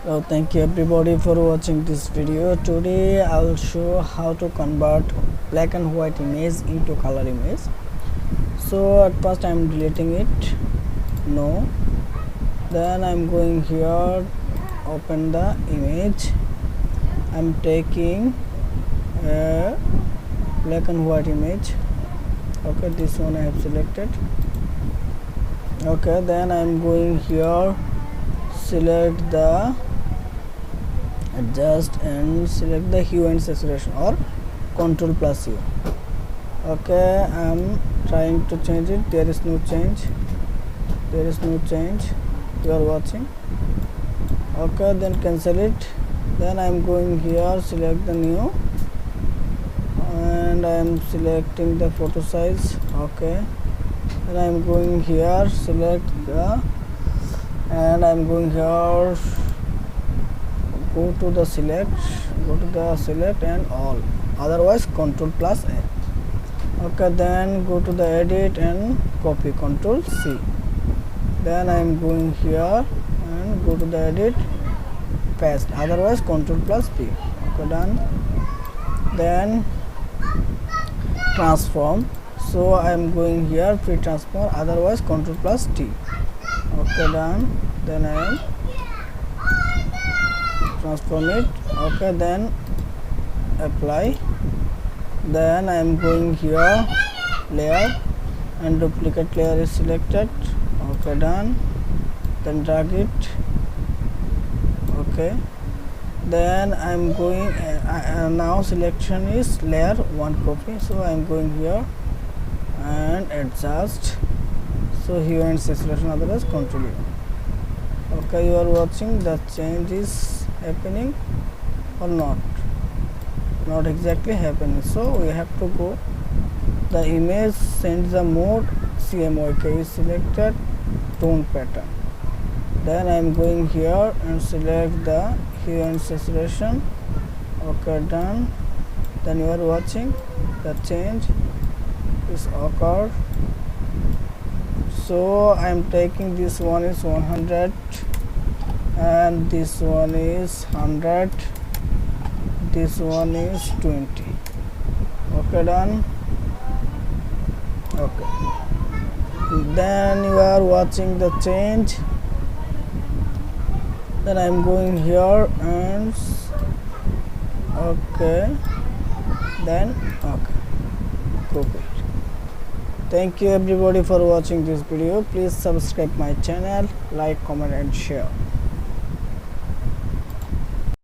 So thank you everybody for watching this video. Today I'll show how to convert black and white image into color image. So at first I'm deleting it, no, then I'm going here, open the image. I'm taking a black and white image. Okay, this one I have selected. Okay, then I'm going here, select the adjust and select the hue and saturation or Ctrl plus U. Okay, I'm trying to change it. There is no change. You are watching. Okay, then cancel it. Then I'm going here, select the new, and I'm selecting the photo size. Okay, then I'm going here, select the, and I'm going here, go to the select and all, otherwise Ctrl plus A. Okay, then go to the edit and copy, Ctrl C. Then I'm going here and go to the edit, paste, otherwise Ctrl plus P. Okay, done. Then transform, so I'm going here, free transform, otherwise Ctrl plus T. Okay, done. Then I am transform it. Okay, then apply. Then I am going here, layer, and duplicate layer is selected. Okay, done. Then drag it. Okay, then I am going now selection is layer 1 copy, so I am going here and adjust, so hue and saturation, otherwise Ctrl U. Okay, you are watching the change is happening or not exactly happening. So we have to go the image, send the mode, CMYK is selected, tone pattern. Then I am going here and select the hue and saturation. Okay, done. Then you are watching the change is occurred. So I am taking this one is 100 and this one is 100, this one is 20. Okay, done. Okay, then you are watching the change. Then I am going here and okay, then okay, copy it. Thank you everybody for watching this video. Please subscribe my channel, like, comment and share.